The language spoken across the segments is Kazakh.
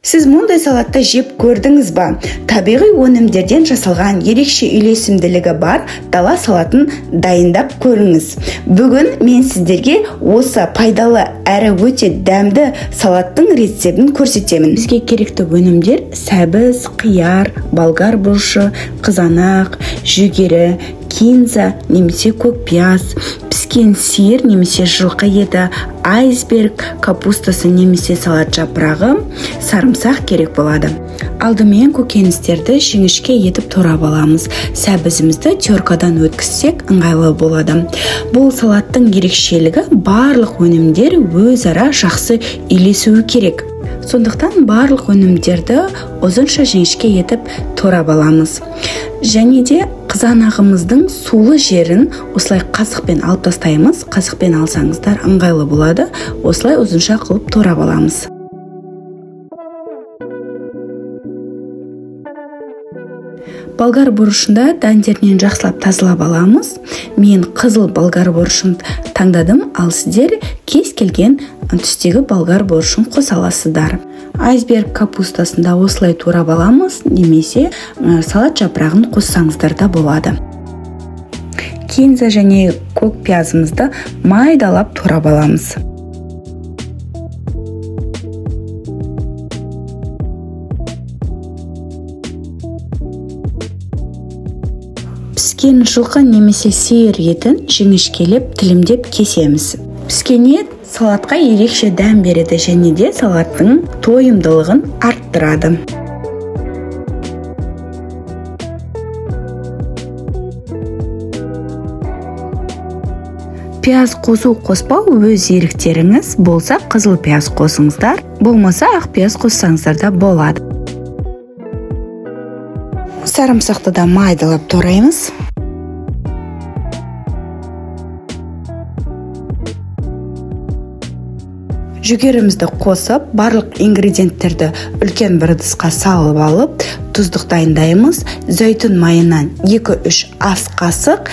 Сіз мұндай салатты жеп көрдіңіз ба? Табиғи өнімдерден жасалған ерекше үйлесімділігі бар дала салатын дайындап көріңіз. Бүгін мен сіздерге осы пайдалы әрі өте дәмді салаттың рецептін көрсетемін. Бізге керекті өнімдер сәбіз, қияр, болгар бұрышы, қызанақ, жүгері, кинза немесе көк пияз, піскен сиыр немесе жылқы еті, айсберг капустасы немесе салат жапырағы, сарымсақ керек болады. Алдымен көкөністерді жіңішке етіп турап аламыз. Сәбізімізді теркадан өткізсек ыңғайлы болады. Бұл салаттың ерекшелігі барлық өнімдер өзара жақсы үйлесуі керек. Сондықтан барлық өнімдерді ұзынша жіңішке етіп турап аламыз. Және де қызанағымыздың сулы жерін осылай қасықпен алып тастаймыз. Қасықпен алсаңыздар ыңғайлы болады. Осылай ұзынша қылып турап аламыз. Болгар бұрышында дәндерінен жақсылап тазалап аламыз. Мен қызыл болгар бұрышын таңдадым, ал сіздер кез келген түстегі болгар бұрышын қоса аласыздар. Айсберг капустасында осылай турап аламыз, немесе салат жапырағын қоссаңыздар да болады. Кинза және көк пиязымызды майдалап турап аламыз. Піскен жылқы немесе сиыр етін жіңішкелеп тілімдеп кесеміз. Піскен ет салатқа ерекше дәм береді және де салаттың тойымдылығын арттырады. Пияз қосу қоспау өз еріктеріңіз, болса қызыл пияз қосыңыздар, болмаса ақ пияз қоссаңыздар да болады. Сарымсақты да майдалап тураймыз. Жүгерімізді қосып, барлық ингредиенттерді үлкен бір ыдысқа салып алып, тұздық дайындаймыз. Зәйтүн майынан 2-3 ас қасық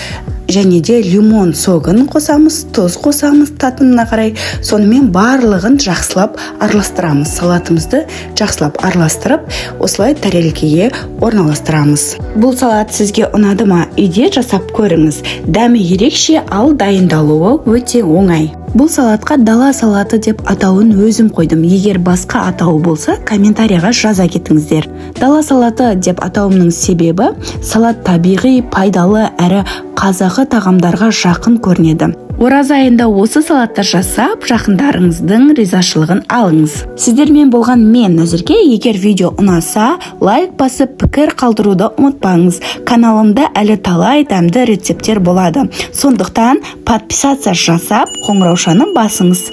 және де лимон согын қосамыз, тұз қосамыз татымына қарай. Сонымен барлығын жақсылап араластырамыз. Салатымызды жақсылап араластырып, осылай тарелкеге орналастырамыз. Бұл салат сізге ұнады ма? Үйде жасап көріңіз. Дәмі ерекше, ал дайындалуы өте оңай. Бұл салатқа дала салаты деп атауын өзім қойдым. Егер басқа атауы болса, комментарияға жаза кетіңіздер. Дала салаты деп атауымның себебі салат табиғи, пайдалы әрі қазақы тағамдарға жақын көрінеді. Ораза айында осы салаттар жасап, жақындарыңыздың ризашылығын алыңыз. Сіздермен болған мен Назерке. Егер видео ұнаса, лайк басып, пікір қалдыруды ұмытпаңыз. Каналымда әлі талай дәмді рецепттер болады. Сондықтан подписация жасап, қоңыраушаны басыңыз.